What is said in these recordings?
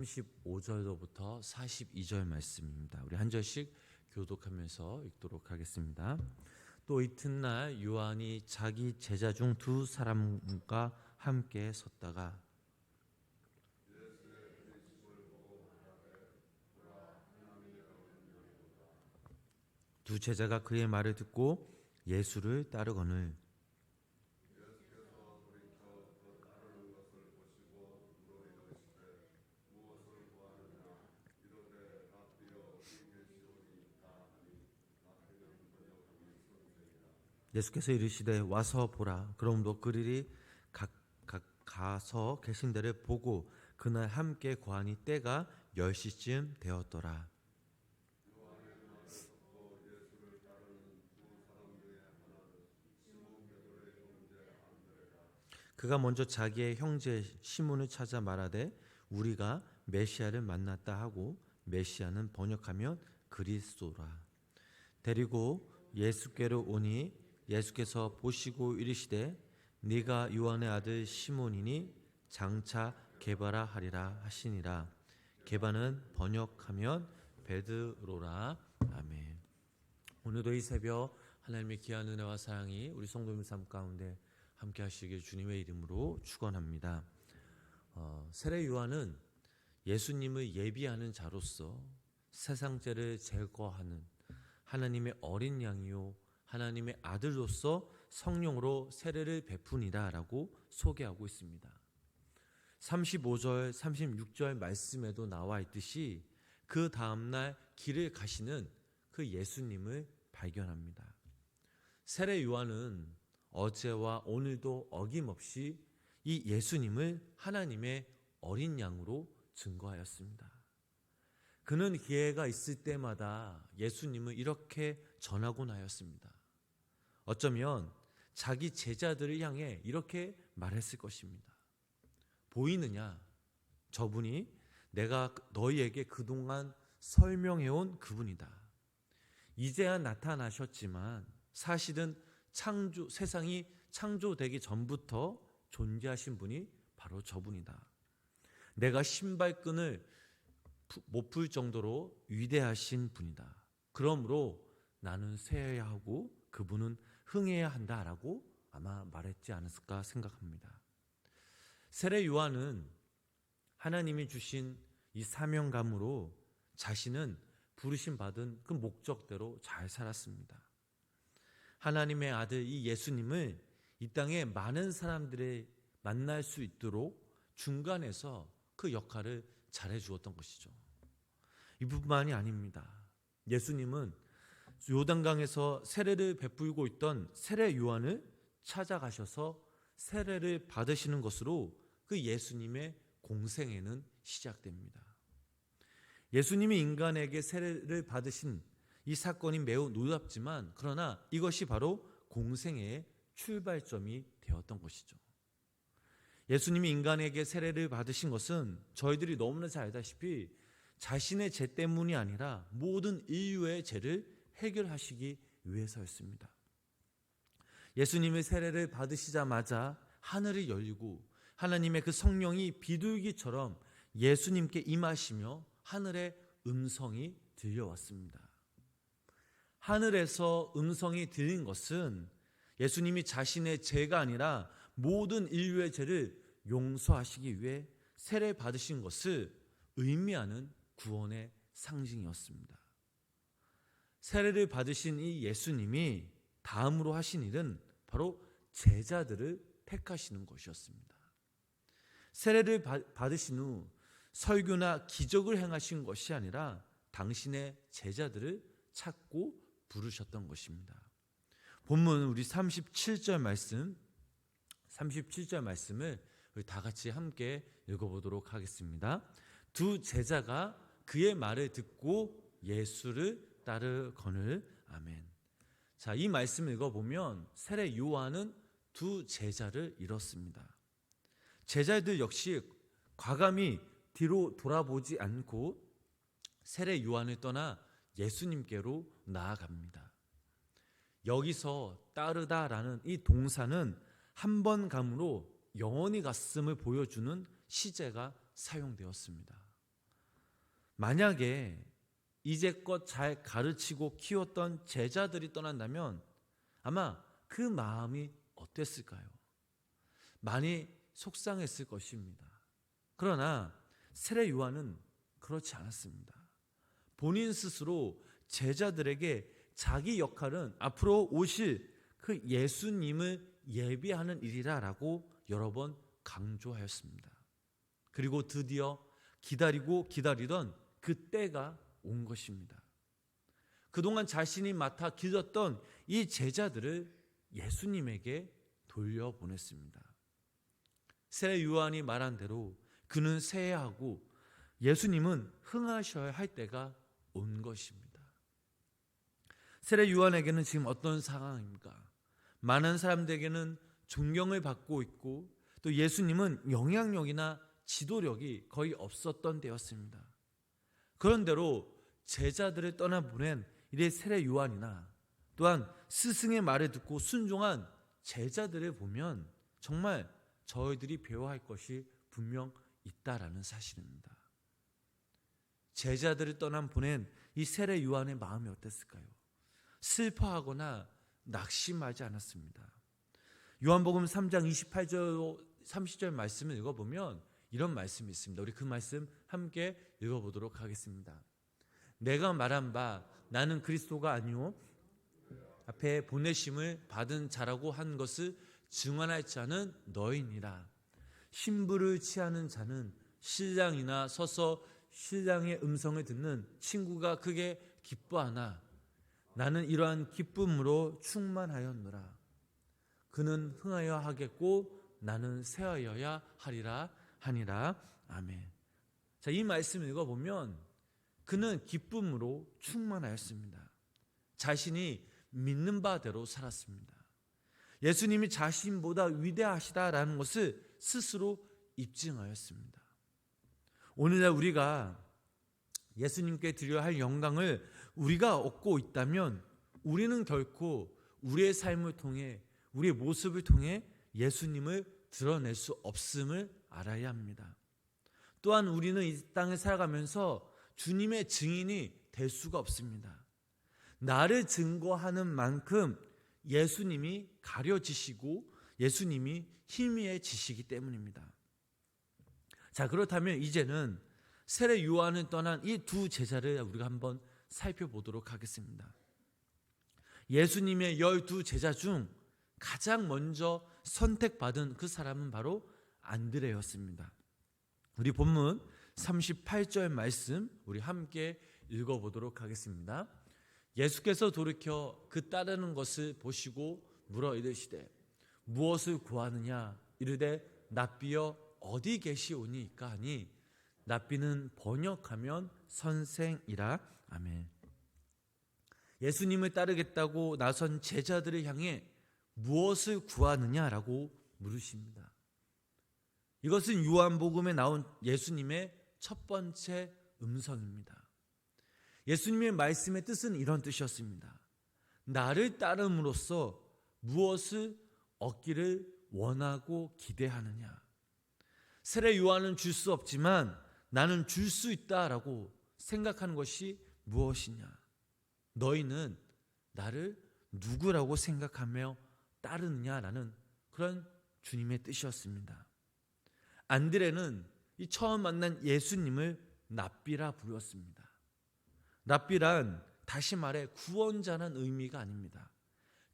35절로부터 42절 말씀입니다. 우리 한 절씩 교독하면서 읽도록 하겠습니다. 또 이튿날 요한이 자기 제자 중 두 사람과 함께 섰다가 두 제자가 그의 말을 듣고 예수를 따르거늘 예수께서 이르시되 와서 보라. 그러므로 그들이 각각 가서 계신 데를 보고 그날 함께 거하니 때가 10시쯤 되었더라. 그가 먼저 자기의 형제 시몬을 찾아 말하되 우리가 메시아를 만났다 하고, 메시아는 번역하면 그리스도라. 데리고 예수께로 오니 예수께서 보시고 이르시되 네가 요한의 아들 시몬이니 장차 게바라 하리라 하시니라. 게바는 번역하면 베드로라. 아멘. 오늘도 이 새벽 하나님의 귀한 은혜와 사랑이 우리 성도님 삶 가운데 함께 하시길 주님의 이름으로 축원합니다. 세례 요한은 예수님을 예비하는 자로서 세상 죄를 제거하는 하나님의 어린 양이요 하나님의 아들로서 성령으로 세례를 베푸니다라고 소개하고 있습니다. 35절, 36절 말씀에도 나와 있듯이 그 다음날 길을 가시는 그 예수님을 발견합니다. 세례 요한은 어제와 오늘도 어김없이 이 예수님을 하나님의 어린 양으로 증거하였습니다. 그는 기회가 있을 때마다 예수님을 이렇게 전하곤 하였습니다. 어쩌면 자기 제자들을 향해 이렇게 말했을 것입니다. 보이느냐? 저분이 내가 너희에게 그동안 설명해온 그분이다. 이제야 나타나셨지만 사실은 세상이 창조되기 전부터 존재하신 분이 바로 저분이다. 내가 신발끈을 못 풀 정도로 위대하신 분이다. 그러므로 나는 쇠해야 하고 그분은 흥해야 한다라고 아마 말했지 않았을까 생각합니다. 세례 요한은 하나님이 주신 이 사명감으로 자신은 부르심 받은 그 목적대로 잘 살았습니다. 하나님의 아들 이 예수님을 이 땅에 많은 사람들이 만날 수 있도록 중간에서 그 역할을 잘해 주었던 것이죠. 이뿐만이 아닙니다. 예수님은 요단강에서 세례를 베풀고 있던 세례 요한을 찾아가셔서 세례를 받으시는 것으로 그 예수님의 공생애는 시작됩니다. 예수님이 인간에게 세례를 받으신 이 사건이 매우 놀랍지만 그러나 이것이 바로 공생애의 출발점이 되었던 것이죠. 예수님이 인간에게 세례를 받으신 것은 저희들이 너무나 잘 알다시피 자신의 죄 때문이 아니라 모든 인류의 죄를 해결하시기 위해서였습니다. 예수님의 세례를 받으시자마자 하늘이 열리고 하나님의 그 성령이 비둘기처럼 예수님께 임하시며 하늘의 음성이 들려왔습니다. 하늘에서 음성이 들린 것은 예수님이 자신의 죄가 아니라 모든 인류의 죄를 용서하시기 위해 세례 받으신 것을 의미하는 구원의 상징이었습니다. 세례를 받으신 이 예수님이 다음으로 하신 일은 바로 제자들을 택하시는 것이었습니다. 세례를 받으신 후 설교나 기적을 행하신 것이 아니라 당신의 제자들을 찾고 부르셨던 것입니다. 본문 우리 37절 말씀을 우리 다 같이 함께 읽어보도록 하겠습니다. 두 제자가 그의 말을 듣고 예수를 따르거늘. 아멘. 자, 이 말씀을 읽어보면 세례 요한은 두 제자를 잃었습니다. 제자들 역시 과감히 뒤로 돌아보지 않고 세례 요한을 떠나 예수님께로 나아갑니다. 여기서 따르다라는 이 동사는 한 번 감으로 영원히 갔음을 보여주는 시제가 사용되었습니다. 만약에 이제껏 잘 가르치고 키웠던 제자들이 떠난다면 아마 그 마음이 어땠을까요? 많이 속상했을 것입니다. 그러나 세례 요한은 그렇지 않았습니다. 본인 스스로 제자들에게 자기 역할은 앞으로 오실 그 예수님을 예비하는 일이라라고 여러 번 강조하였습니다. 그리고 드디어 기다리고 기다리던 그 때가 온 것입니다. 그동안 자신이 맡아 기렸던 이 제자들을 예수님에게 돌려보냈습니다. 세례 요한이 말한 대로 그는 세해하고 예수님은 흥하셔야 할 때가 온 것입니다. 세례 요한에게는 지금 어떤 상황입니까? 많은 사람들에게는 존경을 받고 있고 또 예수님은 영향력이나 지도력이 거의 없었던 때였습니다. 그런대로 제자들을 떠나보낸 이래 세례 요한이나 또한 스승의 말을 듣고 순종한 제자들을 보면 정말 저희들이 배워야 할 것이 분명 있다라는 사실입니다. 제자들을 보낸 이 세례 요한의 마음이 어땠을까요? 슬퍼하거나 낙심하지 않았습니다. 요한복음 3장 28절 30절 말씀을 읽어보면 이런 말씀이 있습니다. 우리 그 말씀 함께 읽어보도록 하겠습니다. 내가 말한 바 나는 그리스도가 아니오 앞에 보내심을 받은 자라고 한 것을 증언할 자는 너희니라. 신부를 취하는 자는 신랑이나 서서 신랑의 음성을 듣는 친구가 크게 기뻐하나 나는 이러한 기쁨으로 충만하였노라. 그는 흥하여 하겠고 나는 쇠하여야 하리라 하니라. 아멘. 자, 이 말씀을 읽어보면 그는 기쁨으로 충만하였습니다. 자신이 믿는 바대로 살았습니다. 예수님이 자신보다 위대하시다라는 것을 스스로 입증하였습니다. 오늘날 우리가 예수님께 드려야 할 영광을 우리가 얻고 있다면 우리는 결코 우리의 삶을 통해 우리의 모습을 통해 예수님을 드러낼 수 없음을 알아야 합니다. 또한 우리는 이 땅에 살아가면서 주님의 증인이 될 수가 없습니다. 나를 증거하는 만큼 예수님이 가려지시고 예수님이 희미해지시기 때문입니다. 자, 그렇다면 이제는 세례 요한을 떠난 이 두 제자를 우리가 한번 살펴보도록 하겠습니다. 예수님의 12 제자 중 가장 먼저 선택받은 그 사람은 바로 안드레였습니다. 우리 본문 38절 말씀 우리 함께 읽어보도록 하겠습니다. 예수께서 돌이켜 그 따르는 것을 보시고 물어 이르시되 무엇을 구하느냐 이르되 랍비여 어디 계시오니까 하니 랍비는 번역하면 선생이라. 아멘. 예수님을 따르겠다고 나선 제자들을 향해 무엇을 구하느냐라고 물으십니다. 이것은 요한복음에 나온 예수님의 첫 번째 음성입니다. 예수님의 말씀의 뜻은 이런 뜻이었습니다. 나를 따름으로써 무엇을 얻기를 원하고 기대하느냐. 세례 요한은 줄 수 없지만 나는 줄 수 있다라고 생각하는 것이 무엇이냐. 너희는 나를 누구라고 생각하며 따르느냐라는 그런 주님의 뜻이었습니다. 안드레는 이 처음 만난 예수님을 랍비라 부르었습니다. 랍비란 다시 말해 구원자라는 의미가 아닙니다.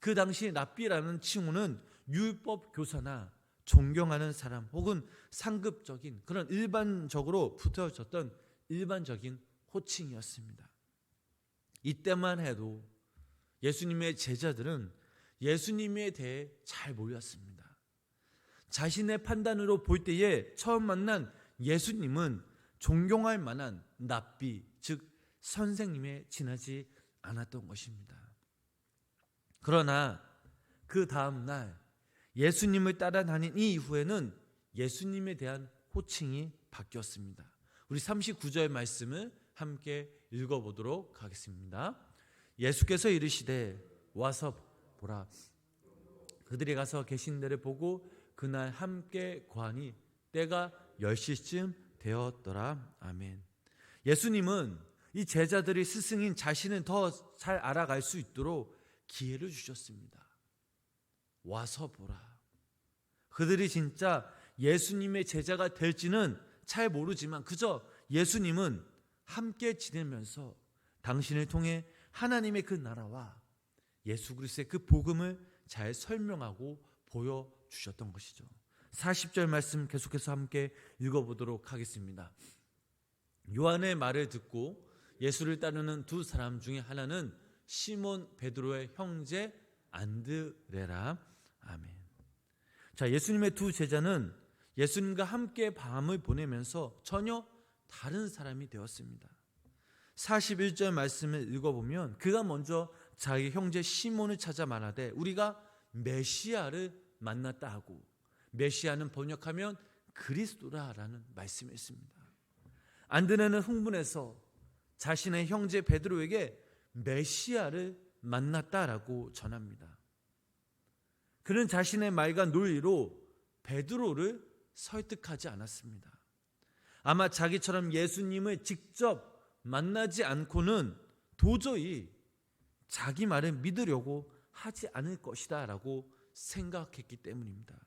그 당시 랍비라는 칭호는 율법 교사나 존경하는 사람 혹은 상급적인 그런 일반적으로 붙여졌던 일반적인 호칭이었습니다. 이때만 해도 예수님의 제자들은 예수님에 대해 잘 몰랐습니다. 자신의 판단으로 볼 때에 처음 만난 예수님은 존경할 만한 랍비, 즉 선생님에 지나지 않았던 것입니다. 그러나 그 다음 날 예수님을 따라다닌 이 이후에는 예수님에 대한 호칭이 바뀌었습니다. 우리 39절 말씀을 함께 읽어보도록 하겠습니다. 예수께서 이르시되 와서 보라. 그들이 가서 계신 데를 보고 그날 함께 거하니 때가 10시쯤 되었더라. 아멘. 예수님은 이 제자들이 스승인 자신을 더 잘 알아갈 수 있도록 기회를 주셨습니다. 와서 보라. 그들이 진짜 예수님의 제자가 될지는 잘 모르지만 그저 예수님은 함께 지내면서 당신을 통해 하나님의 그 나라와 예수 그리스도의 그 복음을 잘 설명하고 보여주셨던 것이죠. 40절 말씀 계속해서 함께 읽어보도록 하겠습니다. 요한의 말을 듣고 예수를 따르는 두 사람 중에 하나는 시몬 베드로의 형제 안드레라. 아멘. 자, 예수님의 두 제자는 예수님과 함께 밤을 보내면서 전혀 다른 사람이 되었습니다. 41절 말씀을 읽어보면 그가 먼저 자기 형제 시몬을 찾아 말하되 우리가 메시아를 만났다 하고, 메시아는 번역하면 그리스도라라는 말씀이 있습니다. 안드레는 흥분해서 자신의 형제 베드로에게 메시아를 만났다라고 전합니다. 그는 자신의 말과 논리로 베드로를 설득하지 않았습니다. 아마 자기처럼 예수님을 직접 만나지 않고는 도저히 자기 말을 믿으려고 하지 않을 것이다 라고 생각했기 때문입니다.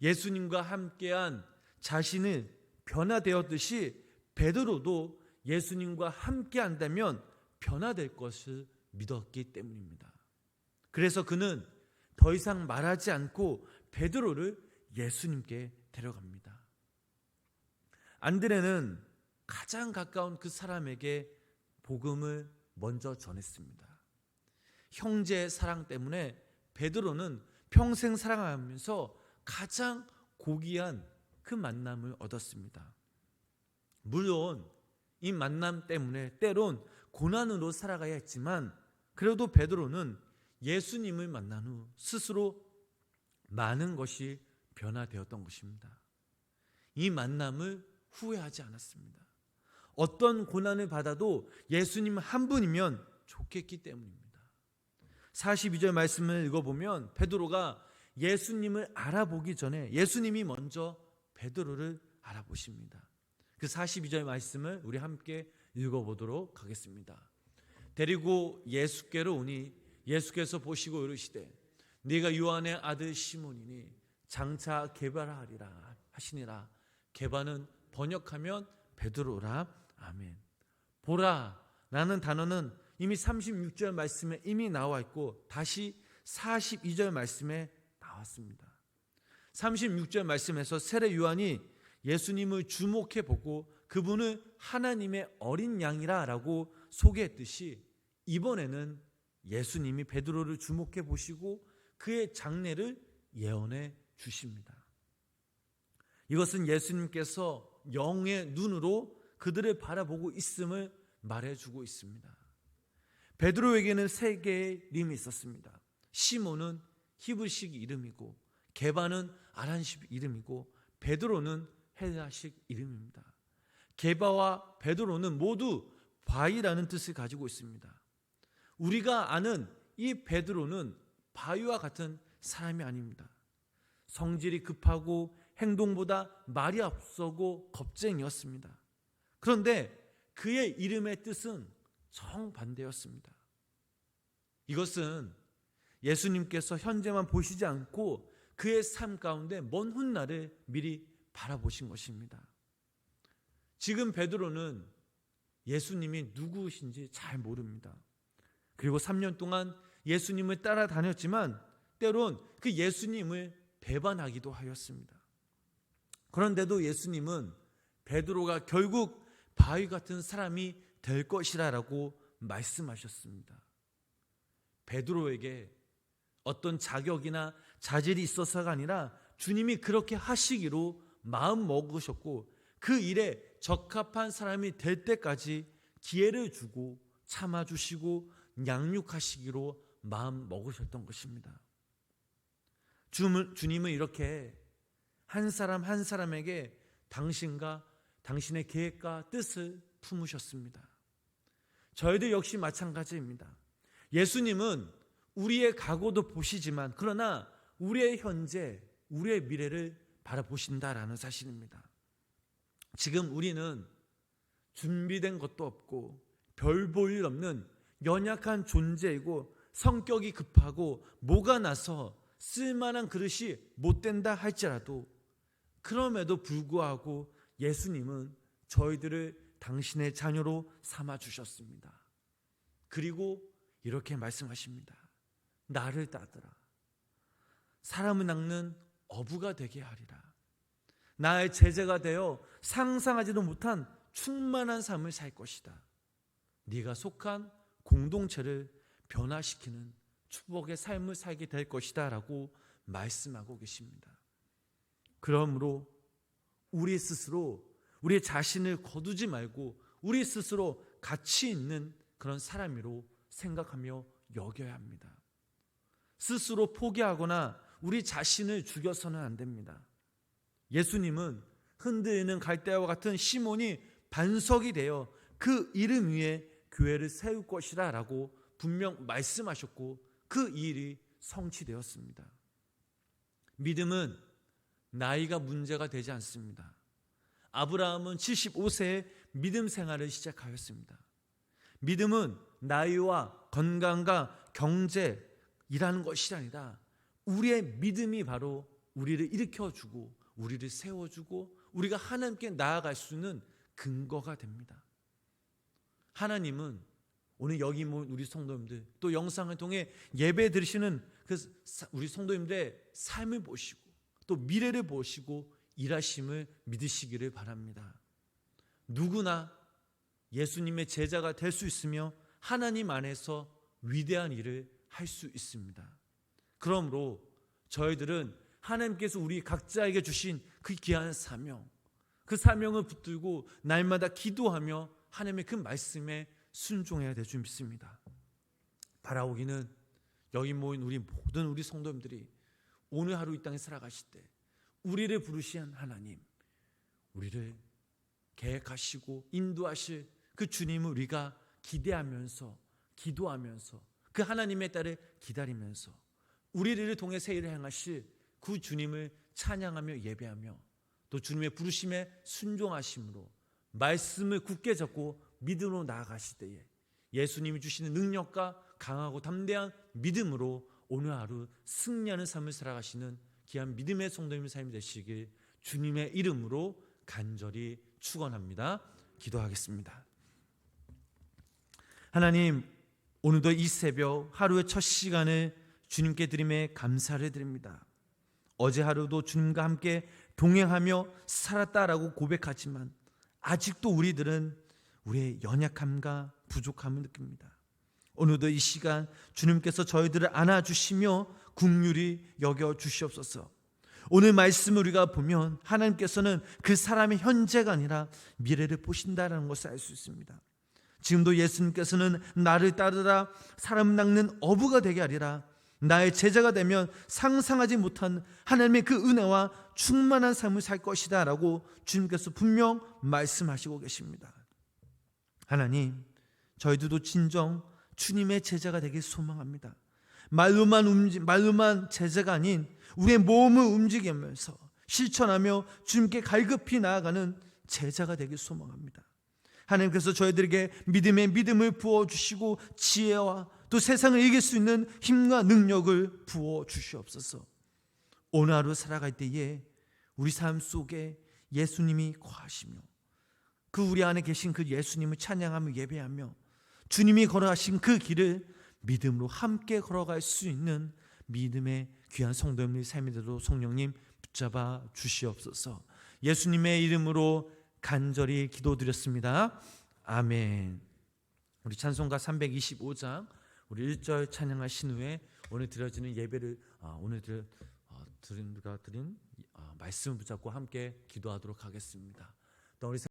예수님과 함께한 자신을 변화되었듯이 베드로도 예수님과 함께한다면 변화될 것을 믿었기 때문입니다. 그래서 그는 더 이상 말하지 않고 베드로를 예수님께 데려갑니다. 안드레는 가장 가까운 그 사람에게 복음을 먼저 전했습니다. 형제의 사랑 때문에 베드로는 평생 사랑하면서 가장 고귀한 그 만남을 얻었습니다. 물론 이 만남 때문에 때론 고난으로 살아가야 했지만 그래도 베드로는 예수님을 만난 후 스스로 많은 것이 변화되었던 것입니다. 이 만남을 후회하지 않았습니다. 어떤 고난을 받아도 예수님 한 분이면 좋겠기 때문입니다. 42절 말씀을 읽어보면 베드로가 예수님을 알아보기 전에 예수님이 먼저 베드로를 알아보십니다. 그 42절 말씀을 우리 함께 읽어보도록 하겠습니다. 데리고 예수께로 오니 예수께서 보시고 이르시되 네가 요한의 아들 시몬이니 장차 게바하리라 하시니라. 게바는 번역하면 베드로라. 아멘. 보라 라는 단어는 이미 36절 말씀에 이미 나와 있고 다시 42절 말씀에 나왔습니다. 36절 말씀에서 세례 요한이 예수님을 주목해 보고 그분을 하나님의 어린 양이라 라고 소개했듯이 이번에는 예수님이 베드로를 주목해 보시고 그의 장래를 예언해 주십니다. 이것은 예수님께서 영의 눈으로 그들을 바라보고 있음을 말해주고 있습니다. 베드로에게는 세 개의 이름이 있었습니다. 시몬은 히브리식 이름이고 게바는 아란식 이름이고 베드로는 헬라식 이름입니다. 게바와 베드로는 모두 바위라는 뜻을 가지고 있습니다. 우리가 아는 이 베드로는 바위와 같은 사람이 아닙니다. 성질이 급하고 행동보다 말이 앞서고 겁쟁이였습니다. 그런데 그의 이름의 뜻은 정반대였습니다. 이것은 예수님께서 현재만 보시지 않고 그의 삶 가운데 먼 훗날을 미리 바라보신 것입니다. 지금 베드로는 예수님이 누구신지 잘 모릅니다. 그리고 3년 동안 예수님을 따라다녔지만 때론 그 예수님을 배반하기도 하였습니다. 그런데도 예수님은 베드로가 결국 바위 같은 사람이 될 것이라고 말씀하셨습니다. 베드로에게 어떤 자격이나 자질이 있어서가 아니라 주님이 그렇게 하시기로 마음 먹으셨고 그 일에 적합한 사람이 될 때까지 기회를 주고 참아주시고 양육하시기로 마음 먹으셨던 것입니다. 주님은 이렇게 한 사람 한 사람에게 당신과 당신의 계획과 뜻을 품으셨습니다. 저희들 역시 마찬가지입니다. 예수님은 우리의 과거도 보시지만 그러나 우리의 현재, 우리의 미래를 바라보신다라는 사실입니다. 지금 우리는 준비된 것도 없고 별 볼 일 없는 연약한 존재이고 성격이 급하고 뭐가 나서 쓸만한 그릇이 못 된다 할지라도 그럼에도 불구하고 예수님은 저희들을 당신의 자녀로 삼아 주셨습니다. 그리고 이렇게 말씀하십니다. 나를 따르라. 사람을 낚는 어부가 되게 하리라. 나의 제자가 되어 상상하지도 못한 충만한 삶을 살 것이다. 네가 속한 공동체를 변화시키는 축복의 삶을 살게 될 것이다 라고 말씀하고 계십니다. 그러므로 우리 스스로 우리 자신을 거두지 말고 우리 스스로 가치 있는 그런 사람으로 생각하며 여겨야 합니다. 스스로 포기하거나 우리 자신을 죽여서는 안 됩니다. 예수님은 흔들리는 갈대와 같은 시몬이 반석이 되어 그 이름 위에 교회를 세울 것이라 라고 분명 말씀하셨고 그 일이 성취되었습니다. 믿음은 나이가 문제가 되지 않습니다. 아브라함은 75세에 믿음 생활을 시작하였습니다. 믿음은 나이와 건강과 경제이라는 것이 아니라 우리의 믿음이 바로 우리를 일으켜주고 우리를 세워주고 우리가 하나님께 나아갈 수 있는 근거가 됩니다. 하나님은 오늘 여기 모인 우리 성도님들 또 영상을 통해 예배 드리시는 우리 성도님들의 삶을 보시고 또 미래를 보시고 일하심을 믿으시기를 바랍니다. 누구나 예수님의 제자가 될 수 있으며 하나님 안에서 위대한 일을 할 수 있습니다. 그러므로 저희들은 하나님께서 우리 각자에게 주신 그 귀한 사명, 그 사명을 붙들고 날마다 기도하며 하나님의 그 말씀에 순종해야 될 줄 믿습니다. 바라오기는 여기 모인 모든 우리 성도님들이 오늘 하루 이 땅에 살아가실 때 우리를 부르신 하나님, 우리를 계획하시고 인도하실 그 주님을 우리가 기대하면서 기도하면서 그 하나님의 딸을 기다리면서 우리를 통해 새 일을 행하실 그 주님을 찬양하며 예배하며 또 주님의 부르심에 순종하심으로 말씀을 굳게 잡고 믿음으로 나아가실 때에 예수님이 주시는 능력과 강하고 담대한 믿음으로 오늘 하루 승리하는 삶을 살아가시는 귀한 믿음의 성도님의 삶이 되시길 주님의 이름으로 간절히 축원합니다. 기도하겠습니다. 하나님, 오늘도 이 새벽 하루의 첫 시간을 주님께 드림에 감사를 드립니다. 어제 하루도 주님과 함께 동행하며 살았다라고 고백하지만 아직도 우리들은 우리의 연약함과 부족함을 느낍니다. 오늘도 이 시간 주님께서 저희들을 안아주시며 긍휼히 여겨주시옵소서. 오늘 말씀을 우리가 보면 하나님께서는 그 사람의 현재가 아니라 미래를 보신다는 것을 알 수 있습니다. 지금도 예수님께서는 나를 따르라 사람 낚는 어부가 되게 하리라 나의 제자가 되면 상상하지 못한 하나님의 그 은혜와 충만한 삶을 살 것이다 라고 주님께서 분명 말씀하시고 계십니다. 하나님, 저희들도 진정 주님의 제자가 되길 소망합니다. 말로만 제자가 아닌 우리의 몸을 움직이면서 실천하며 주님께 갈급히 나아가는 제자가 되길 소망합니다. 하나님께서 저희들에게 믿음을 부어주시고 지혜와 또 세상을 이길 수 있는 힘과 능력을 부어주시옵소서. 오늘 하루 살아갈 때에 우리 삶 속에 예수님이 거하시며 그 우리 안에 계신 그 예수님을 찬양하며 예배하며 주님이 걸어가신 그 길을 믿음으로 함께 걸어갈 수 있는 믿음의 귀한 성도님의 삶이 되도록 성령님 붙잡아 주시옵소서. 예수님의 이름으로 간절히 기도드렸습니다. 아멘. 우리 찬송가 325장 우리 1절 찬양하신 후에 오늘 드려지는 예배를 오늘 드린 말씀을 붙잡고 함께 기도하도록 하겠습니다. 또 우리